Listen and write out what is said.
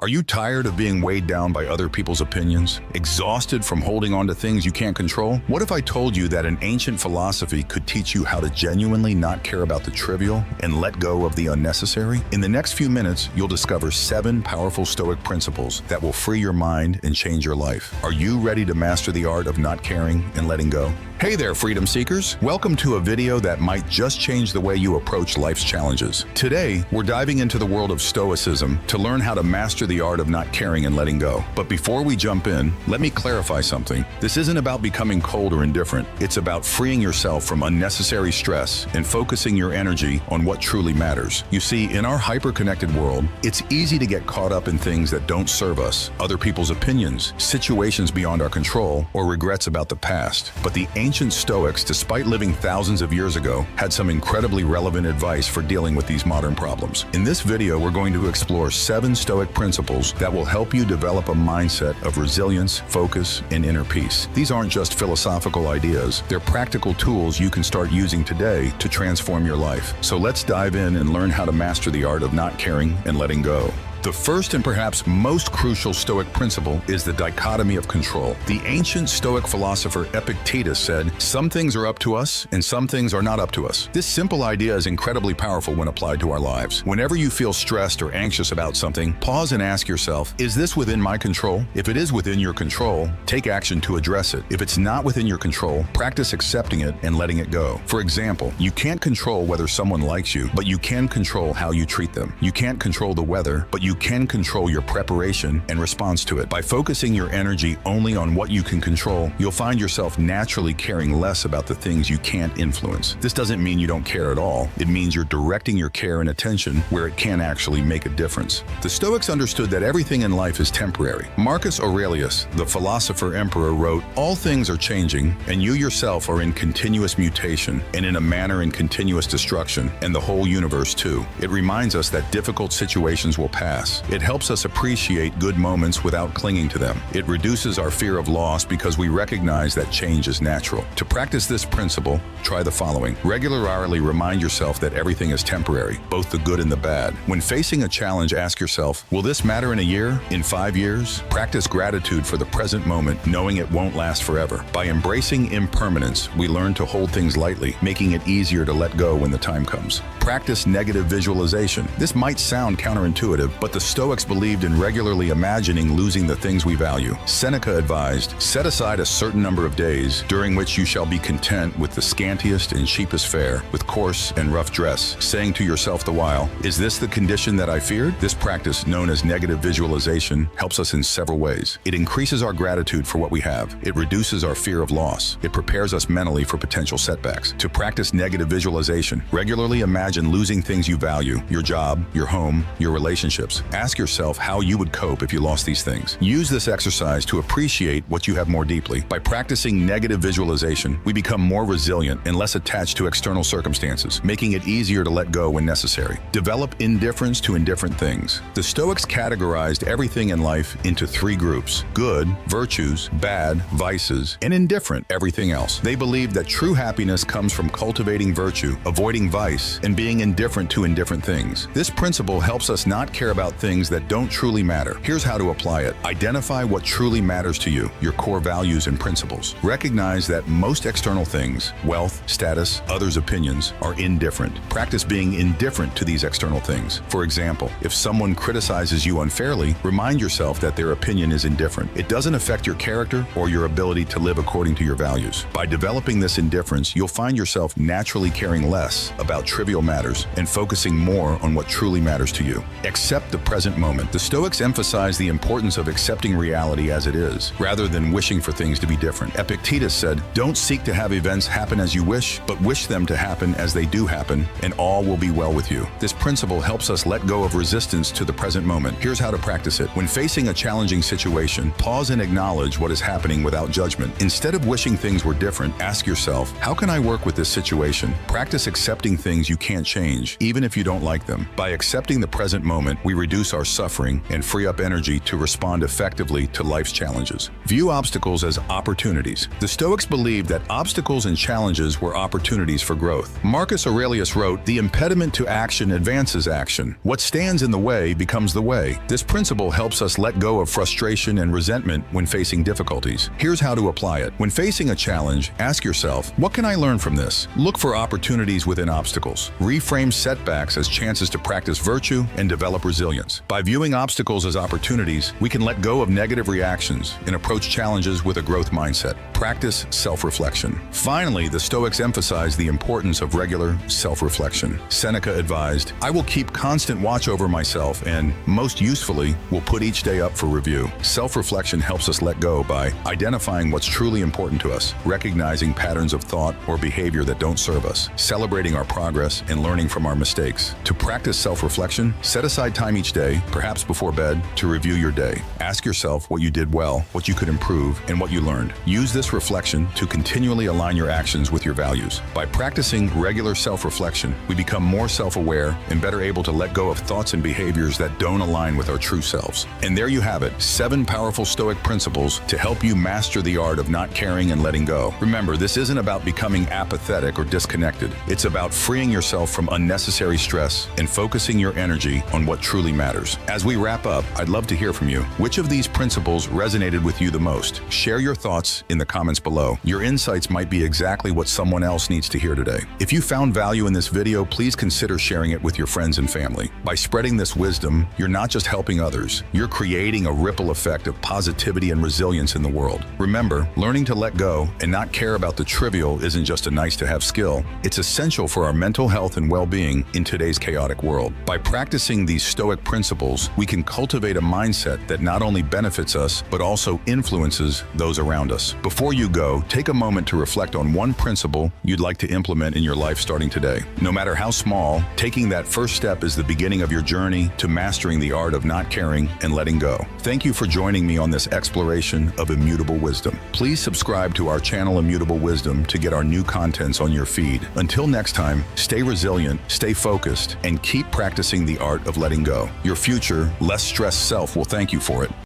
Are you tired of being weighed down by other people's opinions? Exhausted from holding on to things you can't control? What if I told you that an ancient philosophy could teach you how to genuinely not care about the trivial and let go of the unnecessary? In the next few minutes, you'll discover 7 powerful Stoic principles that will free your mind and change your life. Are you ready to master the art of not caring and letting go? Hey there, freedom seekers. Welcome to a video that might just change the way you approach life's challenges. Today, we're diving into the world of Stoicism to learn how to master the art of not caring and letting go. But before we jump in, let me clarify something. This isn't about becoming cold or indifferent. It's about freeing yourself from unnecessary stress and focusing your energy on what truly matters. You see, in our hyper-connected world, it's easy to get caught up in things that don't serve us, other people's opinions, situations beyond our control, or regrets about the past. But the ancient Stoics, despite living thousands of years ago, had some incredibly relevant advice for dealing with these modern problems. In this video, we're going to explore 7 Stoic principles that will help you develop a mindset of resilience, focus, and inner peace. These aren't just philosophical ideas, they're practical tools you can start using today to transform your life. So let's dive in and learn how to master the art of not caring and letting go. The first and perhaps most crucial Stoic principle is the dichotomy of control. The ancient Stoic philosopher Epictetus said, "Some things are up to us and some things are not up to us." This simple idea is incredibly powerful when applied to our lives. Whenever you feel stressed or anxious about something, pause and ask yourself, is this within my control? If it is within your control, take action to address it. If it's not within your control, practice accepting it and letting it go. For example, you can't control whether someone likes you, but you can control how you treat them. You can't control the weather, but you can control your preparation and response to it. By focusing your energy only on what you can control, you'll find yourself naturally caring less about the things you can't influence. This doesn't mean you don't care at all. It means you're directing your care and attention where it can actually make a difference. The Stoics understood that everything in life is temporary. Marcus Aurelius, the philosopher emperor, wrote, "All things are changing, and you yourself are in continuous mutation, and in a manner in continuous destruction, and the whole universe too." It reminds us that difficult situations will pass. It helps us appreciate good moments without clinging to them. It reduces our fear of loss because we recognize that change is natural. To practice this principle, try the following. Regularly remind yourself that everything is temporary, both the good and the bad. When facing a challenge, ask yourself, will this matter in a year? In 5 years? Practice gratitude for the present moment, knowing it won't last forever. By embracing impermanence, we learn to hold things lightly, making it easier to let go when the time comes. Practice negative visualization. This might sound counterintuitive, but the Stoics believed in regularly imagining losing the things we value. Seneca advised, set aside a certain number of days during which you shall be content with the scantiest and cheapest fare, with coarse and rough dress, saying to yourself the while, is this the condition that I feared? This practice, known as negative visualization, helps us in several ways. It increases our gratitude for what we have. It reduces our fear of loss. It prepares us mentally for potential setbacks. To practice negative visualization, regularly imagine losing things you value, your job, your home, your relationships. Ask yourself how you would cope if you lost these things. Use this exercise to appreciate what you have more deeply. By practicing negative visualization, we become more resilient and less attached to external circumstances, making it easier to let go when necessary. Develop indifference to indifferent things. The Stoics categorized everything in life into 3 groups: good, virtues, bad, vices, and indifferent, everything else. They believed that true happiness comes from cultivating virtue, avoiding vice, and being indifferent to indifferent things. This principle helps us not care about things that don't truly matter. Here's how to apply it. Identify what truly matters to you, your core values and principles. Recognize that most external things, wealth, status, others' opinions, are indifferent. Practice being indifferent to these external things. For example, if someone criticizes you unfairly, remind yourself that their opinion is indifferent. It doesn't affect your character or your ability to live according to your values. By developing this indifference, you'll find yourself naturally caring less about trivial matters and focusing more on what truly matters to you. Accept the present moment. The Stoics emphasize the importance of accepting reality as it is, rather than wishing for things to be different. Epictetus said, don't seek to have events happen as you wish, but wish them to happen as they do happen, and all will be well with you. This principle helps us let go of resistance to the present moment. Here's how to practice it. When facing a challenging situation, pause and acknowledge what is happening without judgment. Instead of wishing things were different, ask yourself, how can I work with this situation? Practice accepting things you can't change, even if you don't like them. By accepting the present moment, we reduce our suffering and free up energy to respond effectively to life's challenges. View obstacles as opportunities. The Stoics believed that obstacles and challenges were opportunities for growth. Marcus Aurelius wrote, "The impediment to action advances action. What stands in the way becomes the way." This principle helps us let go of frustration and resentment when facing difficulties. Here's how to apply it. When facing a challenge, ask yourself, what can I learn from this? Look for opportunities within obstacles. Reframe setbacks as chances to practice virtue and develop resilience. By viewing obstacles as opportunities, we can let go of negative reactions and approach challenges with a growth mindset. Practice self-reflection. Finally, the Stoics emphasize the importance of regular self-reflection. Seneca advised, "I will keep constant watch over myself and, most usefully, will put each day up for review." Self-reflection helps us let go by identifying what's truly important to us, recognizing patterns of thought or behavior that don't serve us, celebrating our progress, and learning from our mistakes. To practice self-reflection, set aside time each day, perhaps before bed, to review your day. Ask yourself what you did well, what you could improve, and what you learned. Use this reflection to continually align your actions with your values. By practicing regular self-reflection, we become more self-aware and better able to let go of thoughts and behaviors that don't align with our true selves. And there you have it, 7 powerful Stoic principles to help you master the art of not caring and letting go. Remember, this isn't about becoming apathetic or disconnected. It's about freeing yourself from unnecessary stress and focusing your energy on what truly matters. As we wrap up, I'd love to hear from you. Which of these principles resonated with you the most? Share your thoughts in the comments below. Your insights might be exactly what someone else needs to hear today. If you found value in this video, please consider sharing it with your friends and family. By spreading this wisdom, you're not just helping others, you're creating a ripple effect of positivity and resilience in the world. Remember, learning to let go and not care about the trivial isn't just a nice-to-have skill. It's essential for our mental health and well-being in today's chaotic world. By practicing these Stoic principles, we can cultivate a mindset that not only benefits us, but also influences those around us. Before you go, take a moment to reflect on one principle you'd like to implement in your life starting today. No matter how small, taking that first step is the beginning of your journey to mastering the art of not caring and letting go. Thank you for joining me on this exploration of immutable wisdom. Please subscribe to our channel Immutable Wisdom to get our new contents on your feed. Until next time, stay resilient, stay focused, and keep practicing the art of letting go. Your future, less stressed self will thank you for it.